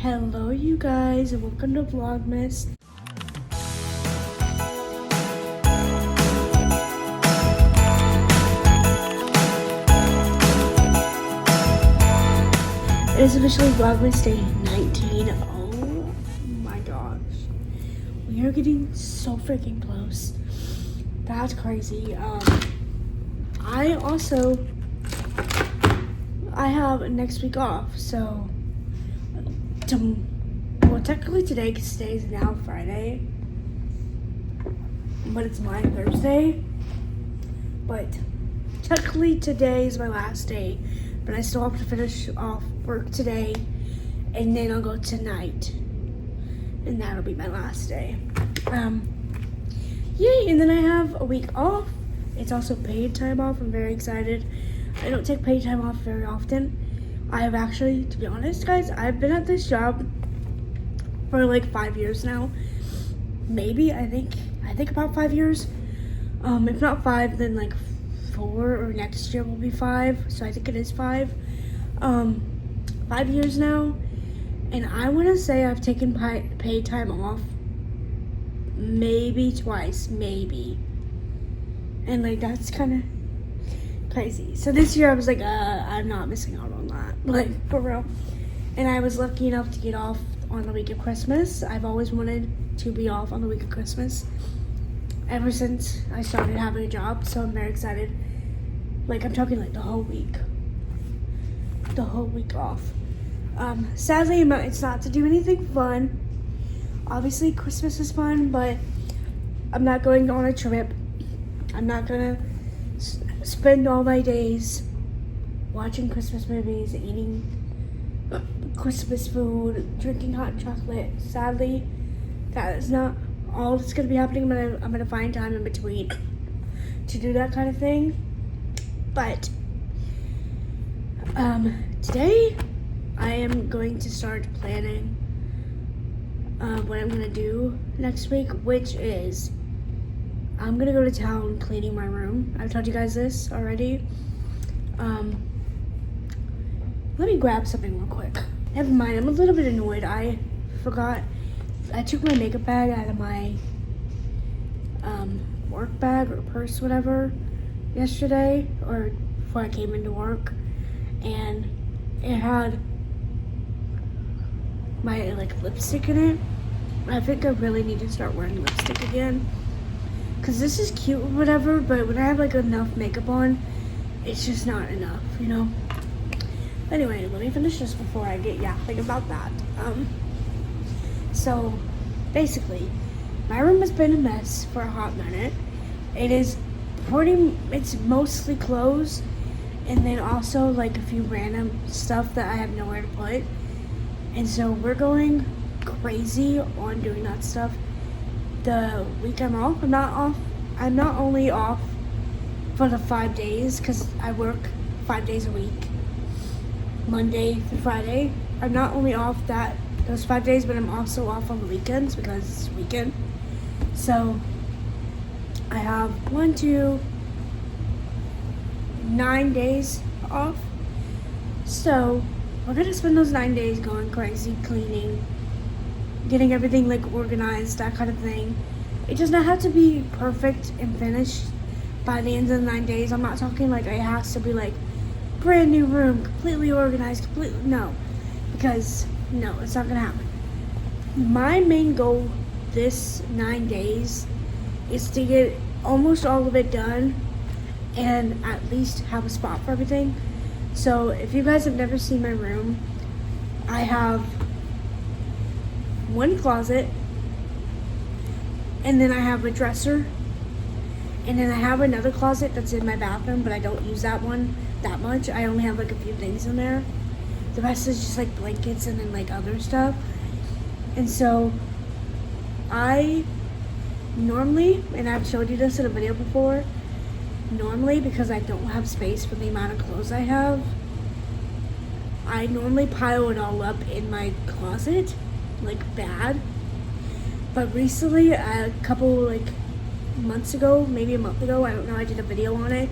Hello you guys and welcome to Vlogmas. It is officially Vlogmas Day 19. Oh my gosh. We are getting so freaking close. That's crazy. I have next week off, so well, technically today, because today is now Friday, but it's my Thursday. But technically today is my last day, but I still have to finish off work today, and then I'll go tonight, and that'll be my last day. Yay! And then I have a week off. It's also paid time off. I'm very excited. I don't take paid time off very often. I have actually, to be honest, guys, I've been at this job for like 5 years now. Maybe, I think about 5 years. If not 5, then like 4, or next year will be 5. So I think it is 5. 5 years now. And I want to say I've taken paid time off maybe twice, maybe. And like, that's kind of crazy. So this year I was like, I'm not missing out on that, like, for real. And I was lucky enough to get off on the week of Christmas. I've always wanted to be off on the week of Christmas ever since I started having a job, so I'm very excited. Like, I'm talking like the whole week off. Sadly, it's not to do anything fun. Obviously Christmas is fun, but I'm not going on a trip. I'm not gonna spend all my days watching Christmas movies, eating Christmas food, drinking hot chocolate. Sadly, that is not all that's gonna be happening. I'm gonna find time in between to do that kind of thing. But today I am going to start planning what I'm gonna do next week, which is I'm gonna go to town cleaning my room. I've told you guys this already. Let me grab something real quick. Never mind, I'm a little bit annoyed. I forgot. I took my makeup bag out of my work bag or purse, whatever, yesterday, or before I came into work. And it had my like lipstick in it. I think I really need to start wearing lipstick again. Cause this is cute or whatever, but when I have like enough makeup on, it's just not enough, you know? Anyway, let me finish this before I get yapping about that. So basically, my room has been a mess for a hot minute. It's mostly clothes, and then also like a few random stuff that I have nowhere to put. And so we're going crazy on doing that stuff. The week I'm off, I'm not only off for the 5 days, because I work 5 days a week, Monday through Friday. I'm not only off those 5 days, but I'm also off on the weekends because it's weekend. So I have 9 days off. So we're gonna spend those 9 days going crazy, cleaning, getting everything like organized, that kind of thing. It does not have to be perfect and finished by the end of the 9 days. I'm not talking like it has to be like brand new room, completely organized, no, because no, it's not gonna happen. My main goal this 9 days is to get almost all of it done and at least have a spot for everything. So if you guys have never seen my room, I have one closet, and then I have a dresser, and then I have another closet that's in my bathroom, but I don't use that one that much. I only have like a few things in there. The rest is just like blankets and then like other stuff. And so I normally, and I've showed you this in a video before, normally because I don't have space for the amount of clothes I have, I normally pile it all up in my closet like bad. But recently, a couple like months ago, maybe a month ago, I don't know, I did a video on it.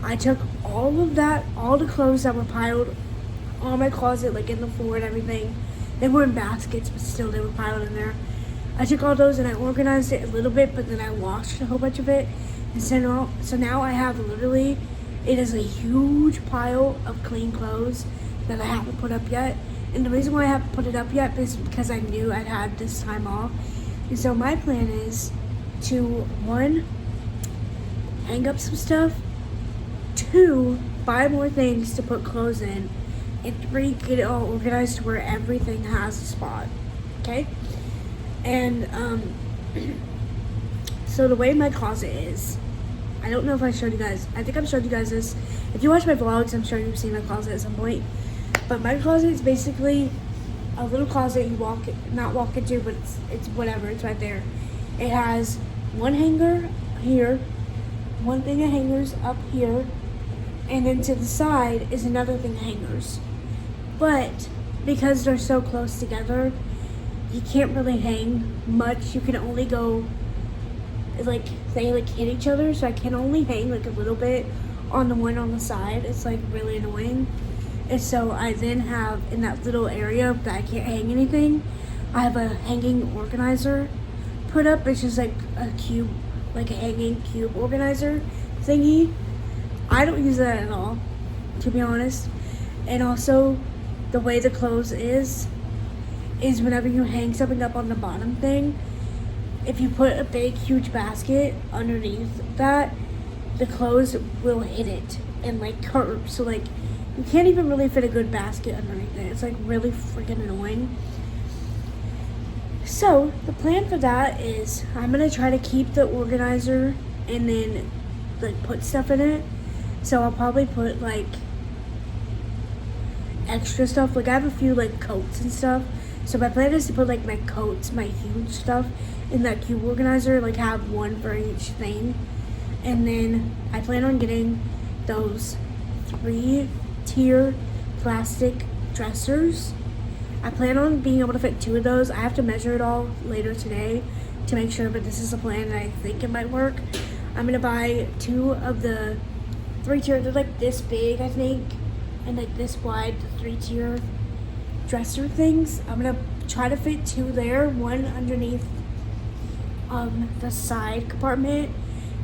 I took all the clothes that were piled on my closet, like in the floor and everything, They were in baskets, but still they were piled in there. I took all those and I organized it a little bit, but then I washed a whole bunch of it. And so now I have literally, it is a huge pile of clean clothes that I haven't put up yet. And the reason why I haven't put it up yet is because I knew I'd had this time off. And so my plan is to, 1, hang up some stuff, 2, buy more things to put clothes in, and 3, get it all organized to where everything has a spot. Okay? And so the way my closet is, I don't know if I showed you guys. I think I've showed you guys this. If you watch my vlogs, I'm sure you've seen my closet at some point. But my closet is basically a little closet you not walk into, but it's whatever. It's right there. It has one hanger here, one thing of hangers up here, and then to the side is another thing of hangers. But because they're so close together, you can't really hang much. You can only go, like, they like hit each other, so I can only hang like a little bit on the one on the side. It's like really annoying. And so I then have in that little area that I can't hang anything, I have a hanging organizer put up. It's just like a cube, like a hanging cube organizer thingy. I don't use that at all, to be honest. And also the way the clothes is whenever you hang something up on the bottom thing, if you put a big huge basket underneath that, the clothes will hit it and like curve. So like you can't even really fit a good basket underneath it. It's like really freaking annoying. So the plan for that is I'm gonna try to keep the organizer and then like put stuff in it. So I'll probably put like extra stuff. Like I have a few like coats and stuff. So my plan is to put like my coats, my huge stuff in that cube organizer, like have one for each thing. And then I plan on getting those 3-tier plastic dressers. I plan on being able to fit 2 of those. I have to measure it all later today to make sure, but this is a plan and I think it might work. I'm gonna buy 2 of the 3-tier, they're like this big, I think, and like this wide, the 3-tier dresser things. I'm gonna try to fit 2 there, one underneath the side compartment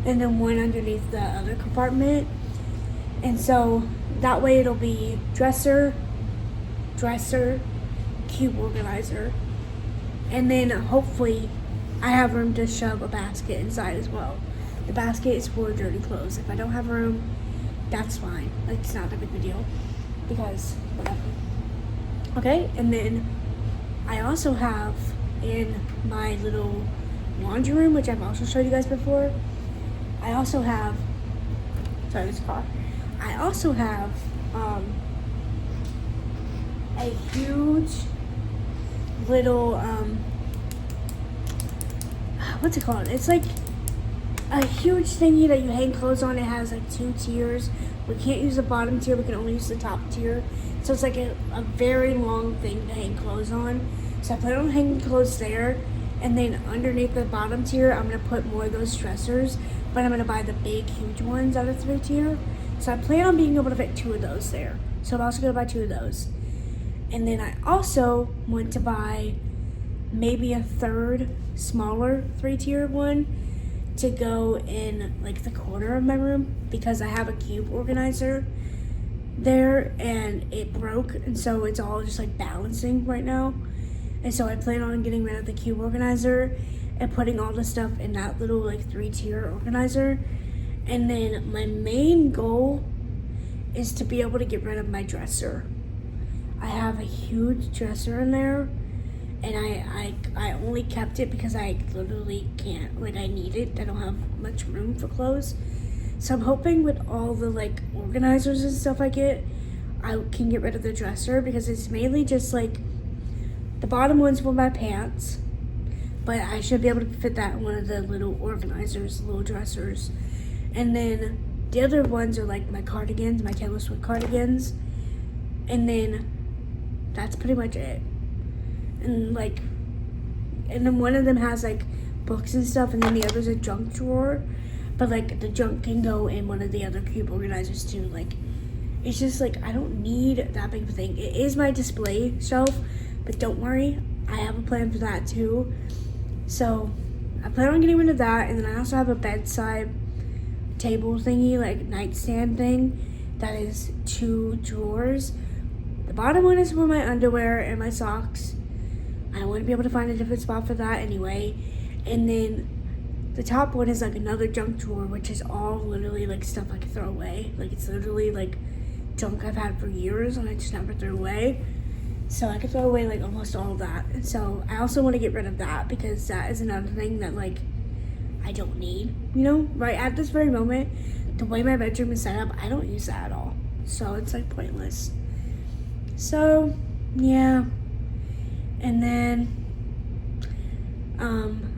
and then one underneath the other compartment. And so that way it'll be dresser, cube organizer, and then hopefully I have room to shove a basket inside as well. The basket is for dirty clothes. If I don't have room, that's fine. Like, it's not a big deal because whatever. Okay, and then I also have in my little laundry room, which I've also showed you guys before, I also have, sorry, this car. I also have a huge little, what's it called? It's like a huge thingy that you hang clothes on. It has like 2 tiers. We can't use the bottom tier, we can only use the top tier. So it's like a very long thing to hang clothes on. So I plan on hanging clothes there. And then underneath the bottom tier, I'm going to put more of those dressers. But I'm going to buy the big, huge ones out of 3-tier. So I plan on being able to fit 2 of those there. So I'm also going to buy 2 of those. And then I also want to buy maybe a 3rd, smaller 3-tier one to go in like the corner of my room. Because I have a cube organizer there and it broke. And so it's all just like balancing right now. And so I plan on getting rid of the cube organizer and putting all the stuff in that little like 3-tier organizer. And then my main goal is to be able to get rid of my dresser. I have a huge dresser in there and I only kept it because I literally can't, like I need it. I don't have much room for clothes. So I'm hoping with all the like organizers and stuff I get, I can get rid of the dresser because it's mainly just like the bottom one's for my pants, but I should be able to fit that in one of the little organizers, little dressers. And then the other ones are like my cardigans, my Taylor Swift cardigans. And then that's pretty much it. And then one of them has like books and stuff, and then the other's a junk drawer. But like the junk can go in one of the other cube organizers too. Like, it's just like I don't need that big of a thing. It is my display shelf, but But don't worry, I have a plan for that too. So I plan on getting rid of that, and then I also have a bedside table thingy, like nightstand thing, that is 2 drawers. The bottom one is for my underwear and my socks. I wouldn't be able to find a different spot for that anyway. And then the top one is like another junk drawer, which is all literally like stuff I can throw away. Like it's literally like junk I've had for years and I just never threw away. So I could throw away like almost all of that. And so I also want to get rid of that because that is another thing that like I don't need, you know? Right at this very moment, the way my bedroom is set up, I don't use that at all. So it's like pointless. So yeah. And then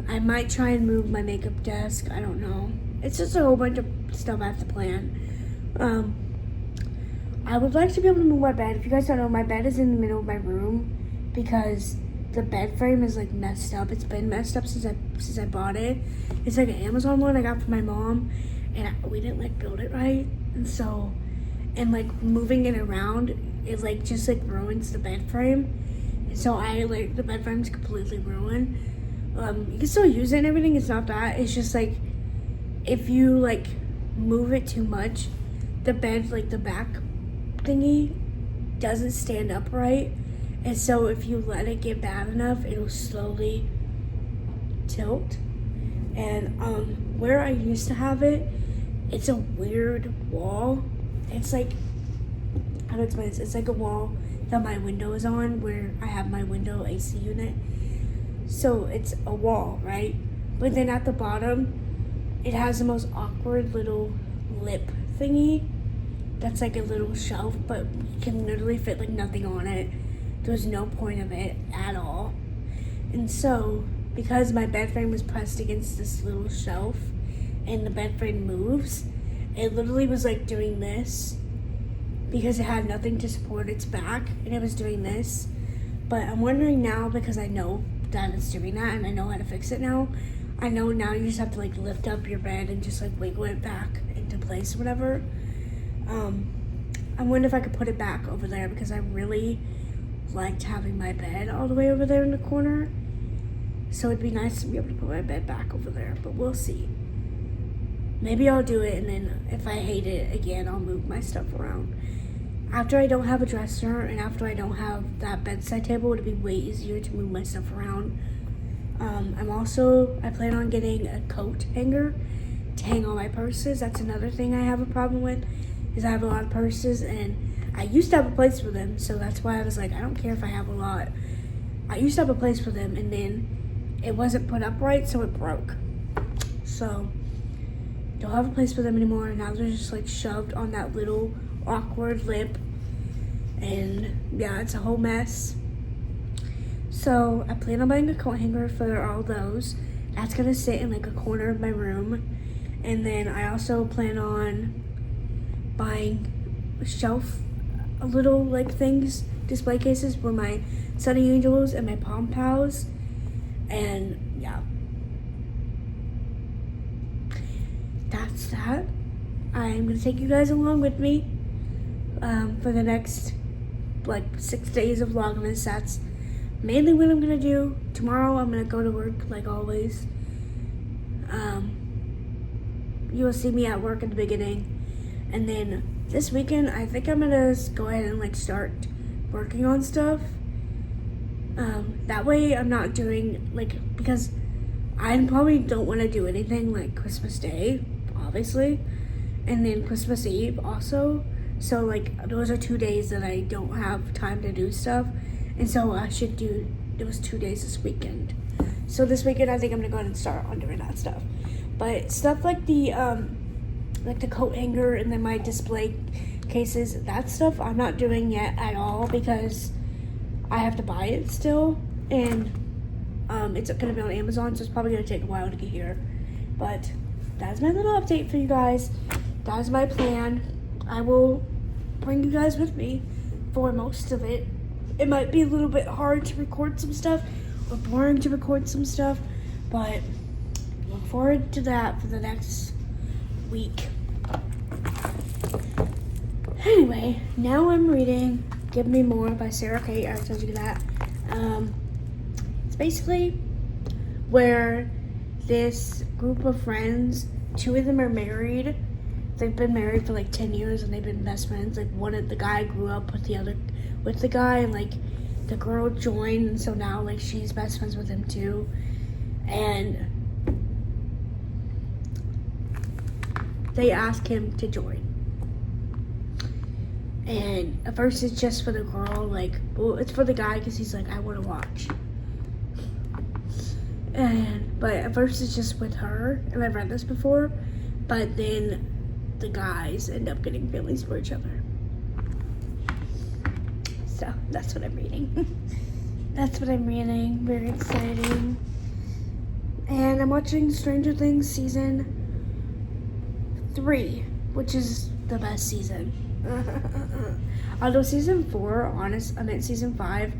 I might try and move my makeup desk. I don't know. It's just a whole bunch of stuff I have to plan. I would like to be able to move my bed. If you guys don't know, my bed is in the middle of my room because the bed frame is like messed up. It's been messed up since I bought it. It's like an Amazon one I got from my mom, and we didn't like build it right, and so, and like moving it around, it like just like ruins the bed frame. And so the bed frame's completely ruined. You can still use it and everything. It's not that. It's just like if you like move it too much, the bed, like the back thingy, doesn't stand upright. And so if you let it get bad enough, it'll slowly tilt. And where I used to have it, it's a weird wall. It's like, how to explain this? It's like a wall that my window is on, where I have my window AC unit. So it's a wall, right? But then at the bottom, it has the most awkward little lip thingy. That's like a little shelf, but you can literally fit like nothing on it. There's no point of it at all. And so, because my bed frame was pressed against this little shelf and the bed frame moves, it literally was like doing this because it had nothing to support its back, and it was doing this. But I'm wondering now, because I know that it's doing that and I know how to fix it now, I know now you just have to like lift up your bed and just like wiggle it back into place or whatever. I wonder if I could put it back over there because I really liked having my bed all the way over there in the corner. So it'd be nice to be able to put my bed back over there, but we'll see. Maybe I'll do it, and then if I hate it again, I'll move my stuff around. After I don't have a dresser and after I don't have that bedside table, it'd be way easier to move my stuff around. I plan on getting a coat hanger to hang all my purses. That's another thing I have a problem with, is I have a lot of purses, and I used to have a place for them, so that's why I was like, I don't care if I have a lot. I used to have a place for them, and then it wasn't put up right, so it broke. So, don't have a place for them anymore, and now they're just like shoved on that little awkward lip, and yeah, it's a whole mess. So, I plan on buying a coat hanger for all those. That's gonna sit in like a corner of my room, and then I also plan on buying a shelf, a little like things, display cases for my Sunny Angels and my Pom Pals, and yeah, that's that. I'm gonna take you guys along with me for the next like 6 days of vlogmas. That's mainly what I'm gonna do. Tomorrow I'm gonna go to work like always. You will see me at work at the beginning. And then this weekend, I think I'm gonna go ahead and like start working on stuff. That way I'm not doing like, because I probably don't want to do anything like Christmas Day, obviously, and then Christmas Eve also. So like those are 2 days that I don't have time to do stuff, and so I should do those 2 days this weekend. So this weekend I think I'm gonna go ahead and start on doing that stuff. But stuff like the coat hanger and then my display cases, that stuff I'm not doing yet at all because I have to buy it still, and it's gonna be on Amazon, so it's probably gonna take a while to get here. But that's my little update for you guys. That is my plan. I will bring you guys with me for most of it. It might be a little bit hard to record some stuff or boring to record some stuff, but look forward to that for the next week. Anyway, now I'm reading Give Me More by Sarah Kate. I told you that. It's basically where this group of friends, 2 of them are married. They've been married for like 10 years and they've been best friends. Like the guy grew up with the guy, and like the girl joined, and so now like she's best friends with him too. And they ask him to join. And at first it's just for the girl, like, well, it's for the guy because he's like, I want to watch. But at first it's just with her, and I've read this before, but then the guys end up getting feelings for each other. So that's what I'm reading. That's what I'm reading. Very exciting. And I'm watching Stranger Things season 3, which is the best season. Although season 4, season 5,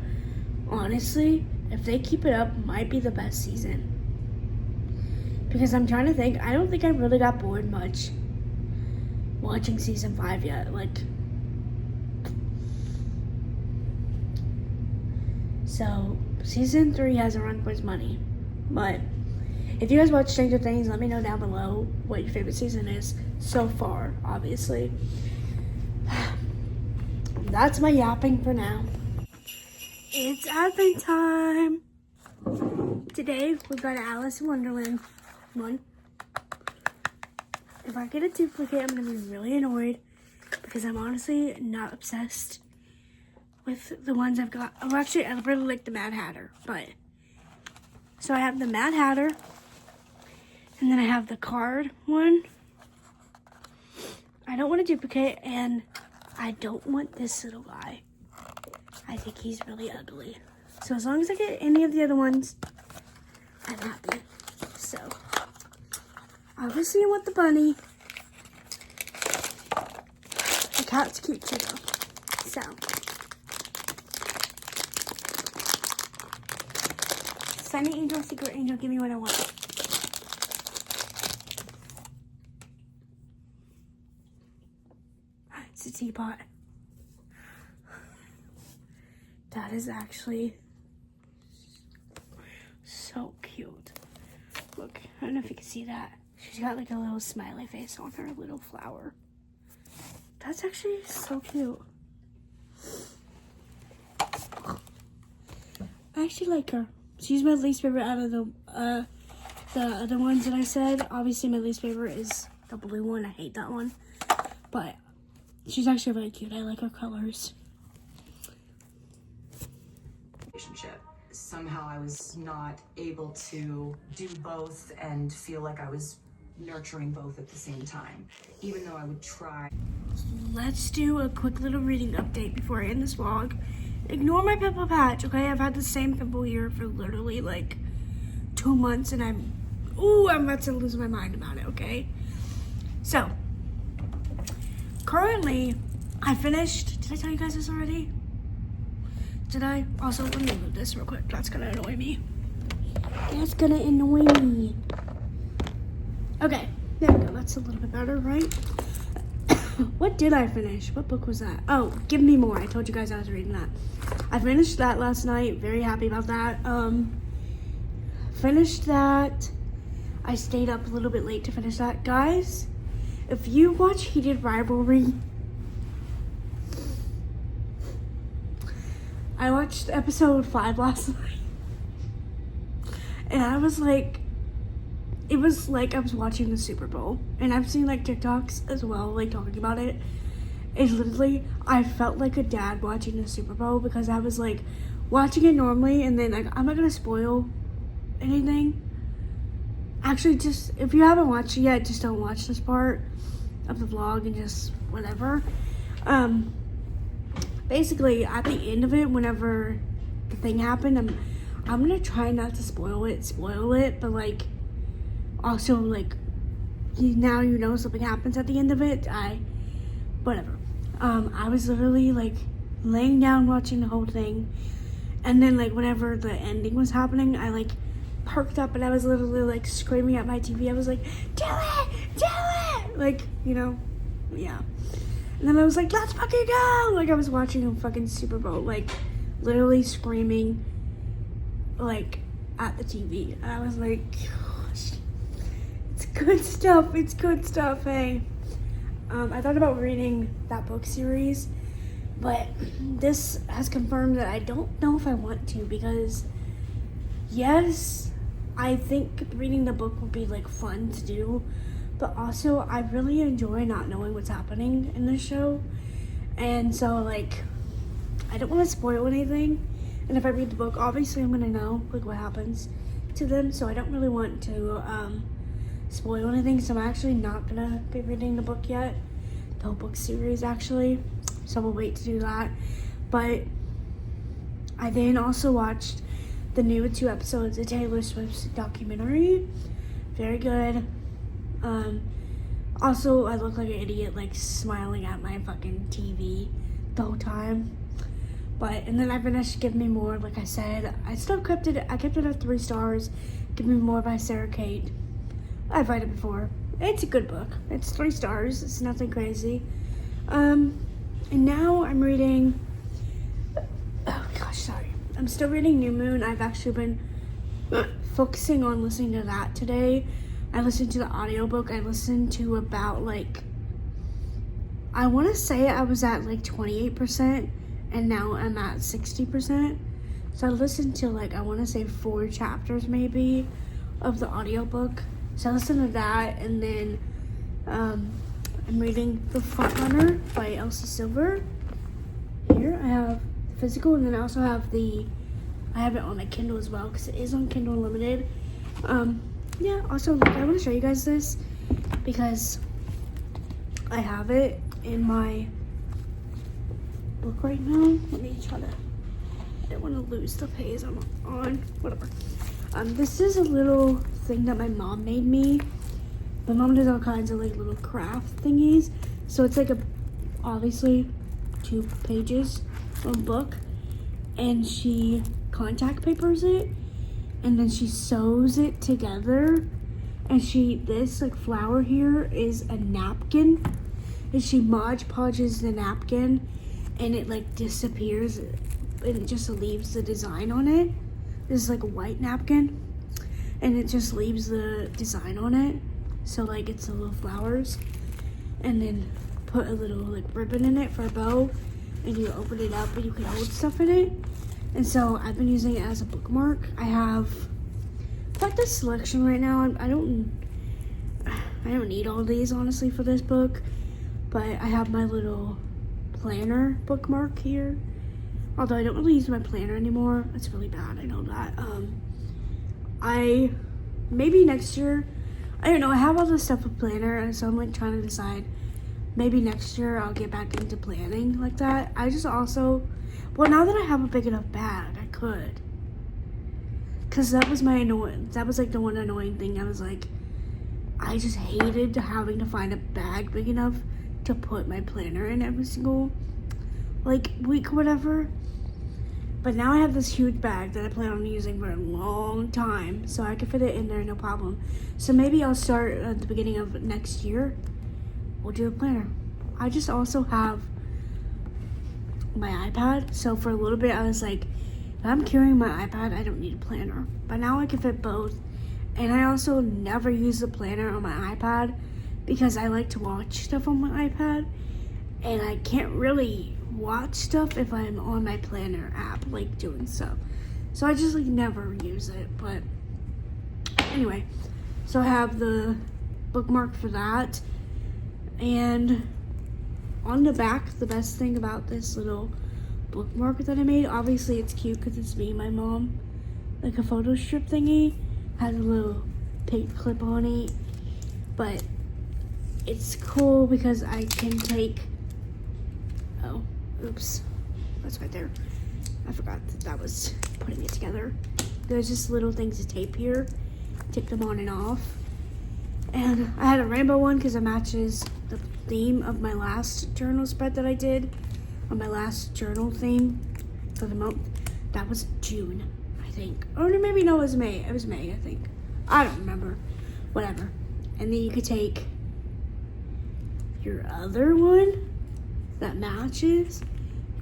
honestly, if they keep it up, might be the best season. Because I'm trying to think, I don't think I really got bored much watching season 5 yet. So season 3 hasn't run for its money. But if you guys watch Stranger Things, let me know down below what your favorite season is so far, obviously. That's my yapping for now. It's advent time. Today we've got Alice in Wonderland 1. If I get a duplicate, I'm gonna be really annoyed because I'm honestly not obsessed with the ones I've got. Oh, actually, I really like the Mad Hatter, but so I have the Mad Hatter, and then I have the card one. I don't want a duplicate, and I don't want this little guy. I think he's really ugly. So as long as I get any of the other ones, I'm happy. So obviously I want the bunny. The cat's cute too though. So Sunny Angel, Secret Angel, give me what I want. It's a teapot. That is actually so cute. Look, I don't know if you can see that. She's got like a little smiley face on her little flower. That's actually so cute. I actually like her. She's my least favorite out of the other ones that I said. Obviously my least favorite is the blue one. I hate that one. But she's actually really cute. I like her colors. Relationship. Somehow I was not able to do both and feel like I was nurturing both at the same time, even though I would try. Let's do a quick little reading update before I end this vlog. Ignore my pimple patch, okay? I've had the same pimple here for literally like 2 months, and I'm about to lose my mind about it, okay? So, currently, I finished, did I tell you guys this already? Did I? Also, let me move this real quick. That's gonna annoy me. That's gonna annoy me. Okay, there we go. That's a little bit better, right? What did I finish? What book was that? Oh, Give Me More. I told you guys I was reading that. I finished that last night. Very happy about that. Finished that. I stayed up a little bit late to finish that. Guys, if you watch Heated Rivalry, I watched episode 5 last night, and I was like, it was like I was watching the Super Bowl, and I've seen like TikToks as well, like talking about it. It's literally, I felt like a dad watching the Super Bowl because I was like watching it normally, and then like, I'm not gonna spoil anything. Actually, just, if you haven't watched it yet, just don't watch this part of the vlog and just whatever. Basically, at the end of it, whenever the thing happened, I'm gonna try not to spoil it, but like, also like, now you know something happens at the end of it, whatever. I was literally like laying down watching the whole thing, and then like whenever the ending was happening, I like perked up and I was literally like screaming at my TV. I was like, do it! Like, you know, yeah. And then I was like, let's fucking go! Like I was watching a fucking Super Bowl, like literally screaming like at the TV. And I was like, gosh, it's good stuff. It's good stuff. Hey, I thought about reading that book series, but this has confirmed that I don't know if I want to, because yes, I think reading the book would be like fun to do, but also I really enjoy not knowing what's happening in the show. And so like I don't want to spoil anything, and if I read the book, obviously I'm gonna know like what happens to them, so I don't really want to spoil anything. So I'm actually not gonna be reading the book yet, the whole book series actually, so we'll wait to do that. But I then also watched the new 2 episodes of Taylor Swift's documentary. Very good. Also, I look like an idiot, like smiling at my fucking TV the whole time. But, and then I finished Give Me More, like I said. I still kept it, I kept it at 3 stars. Give Me More by Sarah Kate. I've read it before. It's a good book. It's 3 stars. It's nothing crazy. And now I'm reading, oh gosh, sorry. I'm still reading New Moon. I've actually been focusing on listening to that today. I listened to the audiobook. I listened to about like, I want to say I was at like 28%, and now I'm at 60%. So I listened to like, I want to say 4 chapters maybe of the audiobook. So I listened to that, and then I'm reading The Frontrunner by Elsa Silver. Here I have the physical, and then I also have I have it on my Kindle as well, because it is on Kindle Unlimited. Yeah, also I want to show you guys this because I have it in my book right now. Let me try to, I don't want to lose the page I'm on, whatever. This is a little thing that my mom made me. My mom does all kinds of like little craft thingies. So it's like obviously 2 pages of a book, and she contact papers it, and then she sews it together, and this like flower here is a napkin, and she Mod Podges the napkin, and it like disappears, and it just leaves the design on it. This is like a white napkin, and it just leaves the design on it, so like it's the little flowers, and then put a little like ribbon in it for a bow, and you open it up and you can hold stuff in it. And so I've been using it as a bookmark. I have quite the selection right now. I don't need all these honestly for this book, but I have my little planner bookmark here. Although I don't really use my planner anymore. It's really bad, I know that. Maybe next year, I don't know, I have all this stuff with planner, and so I'm like trying to decide, maybe next year I'll get back into planning like that. I just also, well, now that I have a big enough bag, I could. Cause that was my that was like the one annoying thing. I was like, I just hated having to find a bag big enough to put my planner in every single like week or whatever. But now I have this huge bag that I plan on using for a long time, so I can fit it in there no problem. So maybe I'll start at the beginning of next year. We'll do a planner. I just also have my iPad, so for a little bit I was like, if I'm carrying my iPad, I don't need a planner. But now I can fit both. And I also never use the planner on my iPad because I like to watch stuff on my iPad, and I can't really watch stuff if I'm on my planner app, like doing stuff. So I just like never use it. But anyway, so I have the bookmark for that. And on the back, the best thing about this little bookmark that I made, obviously it's cute because it's me and my mom, like a photo strip thingy, has a little pink clip on it, but it's cool because I can take, oh, oops, that's right there. I forgot that was putting it together. There's just little things of tape here, take them on and off. And I had a rainbow one because it matches the theme of my last journal spread that I did, on my last journal theme for the month. That was June, I think. Or maybe no, it was May. It was May, I think. I don't remember. Whatever. And then you could take your other one that matches,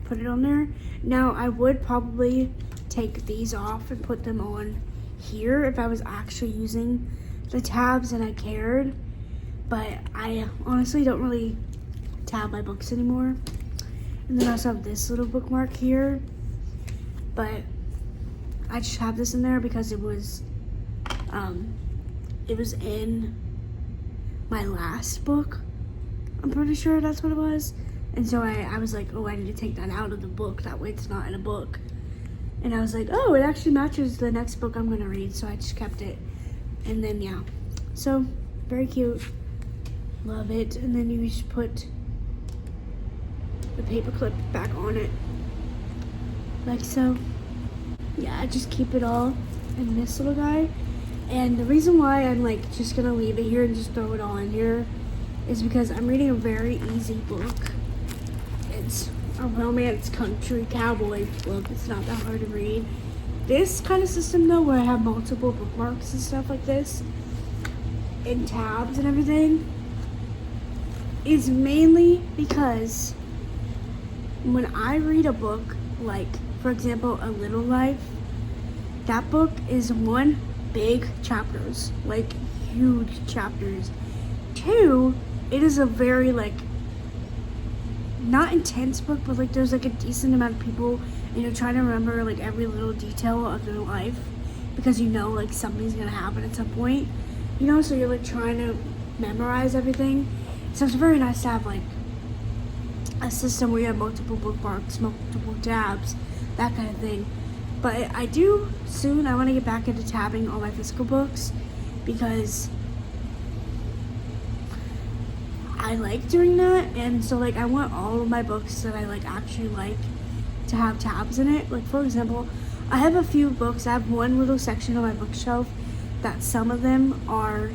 put it on there. Now, I would probably take these off and put them on here if I was actually using the tabs and I cared. But I honestly don't really tab my books anymore. And then I also have this little bookmark here. But I just have this in there because it was in my last book. I'm pretty sure that's what it was. And so I was like, oh, I need to take that out of the book. That way it's not in a book. And I was like, oh, it actually matches the next book I'm gonna read. So I just kept it. And then, yeah. So, very cute. Love it. And then you just put the paper clip back on it. Like so. Yeah, I just keep it all in this little guy. And the reason why I'm like just gonna leave it here and just throw it all in here is because I'm reading a very easy book. It's a romance country cowboy book. It's not that hard to read. This kind of system though, where I have multiple bookmarks and stuff like this, and tabs and everything, is mainly because when I read a book, like for example, A Little Life, that book is one, big chapters, like huge chapters. Two, it is a very like not intense book, but like there's like a decent amount of people and you're trying to remember like every little detail of their life because you know like something's gonna happen at some point, you know, so you're like trying to memorize everything. So it's very nice to have like a system where you have multiple bookmarks, multiple tabs, that kind of thing. But I do soon, I want to get back into tabbing all my physical books because I like doing that. And so like I want all of my books that I like actually like to have tabs in it. Like for example, I have a few books. I have one little section on my bookshelf that some of them are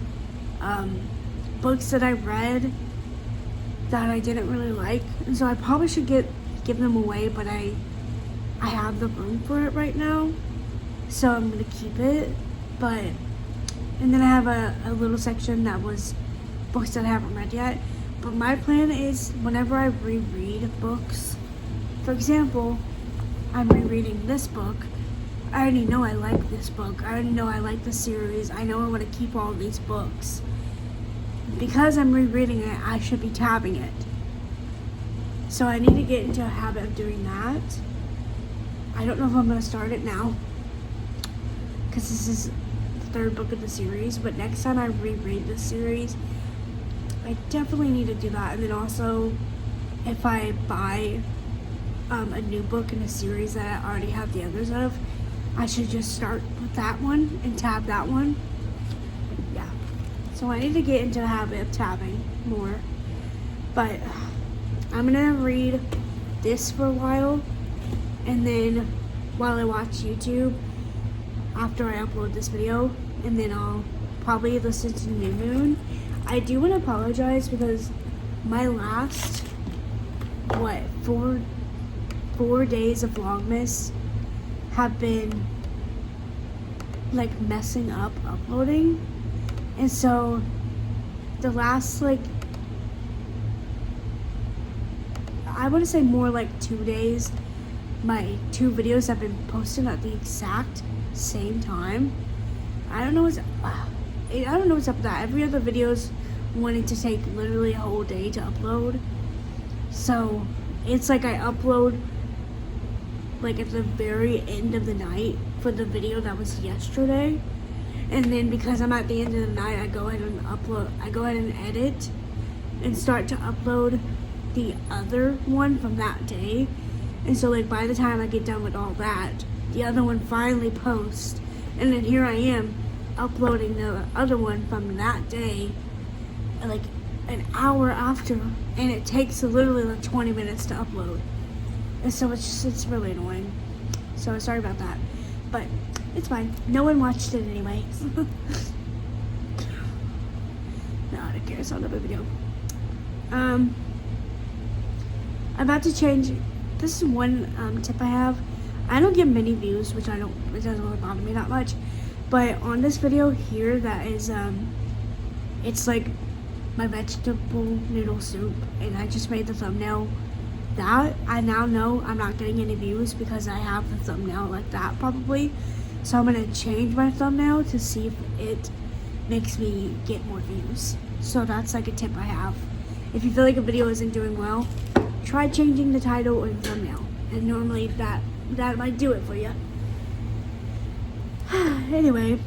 books that I read that I didn't really like. And so I probably should give them away, but I have the room for it right now, so I'm gonna keep it. But and then I have a little section that was books that I haven't read yet. But my plan is whenever I reread books, for example, I'm rereading this book, I already know I like this book, I already know I like the series, I know I want to keep all of these books. Because I'm rereading it, I should be tabbing it. So I need to get into a habit of doing that. I don't know if I'm going to start it now, because this is the third book of the series, but next time I reread this series, I definitely need to do that. And then also, if I buy a new book in a series that I already have the others of, I should just start with that one and tab that one. Yeah. So I need to get into the habit of tabbing more. But I'm going to read this for a while. And then while I watch YouTube, after I upload this video, and then I'll probably listen to New Moon. I do want to apologize because my last, 4 days of vlogmas have been like messing up uploading. And so the last like, I want to say more like 2 days, my 2 videos have been posted at the exact same time. I don't know what's up with that. Every other video's wanting to take literally a whole day to upload. So it's like I upload like at the very end of the night for the video that was yesterday. And then because I'm at the end of the night, I go ahead and edit and start to upload the other one from that day. And so like by the time I get done with all that, the other one finally posts, and then here I am uploading the other one from that day like an hour after, and it takes literally like 20 minutes to upload. And so it's really annoying. So sorry about that, but it's fine. No one watched it anyway. No, I don't care. It's not a big video. I'm about to change. This is one tip I have. I don't get many views, which it doesn't really bother me that much. But on this video here, that is, it's like my vegetable noodle soup, and I just made the thumbnail that, I now know I'm not getting any views because I have the thumbnail like that probably. So I'm gonna change my thumbnail to see if it makes me get more views. So that's like a tip I have. If you feel like a video isn't doing well, try changing the title or the thumbnail. And normally that might do it for you. Anyway,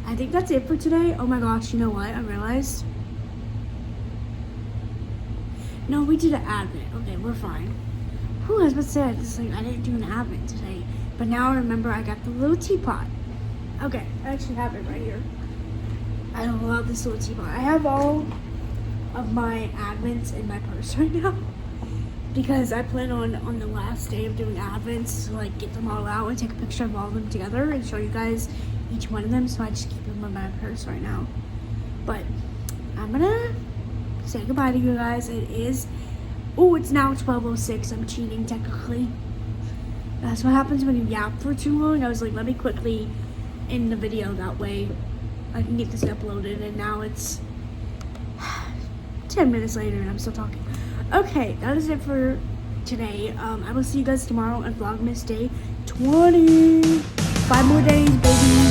I think that's it for today. Oh my gosh, you know what? I realized. No, we did an advent. Okay, we're fine. Who has been said? It's like I didn't do an advent today. But now I remember I got the little teapot. Okay, I actually have it right here. I love this little teapot. I have all of my advents in my purse right now. Because I plan on the last day of doing advents to like get them all out and take a picture of all of them together and show you guys each one of them. So I just keep them in my purse right now. But I'm gonna say goodbye to you guys. It's now 12:06. I'm cheating technically. That's what happens when you yap for too long. I was like, let me quickly end the video, that way I can get this uploaded. And now it's 10 minutes later and I'm still talking. Okay, that is it for today. I will see you guys tomorrow on Vlogmas Day 20. 5 more days, baby.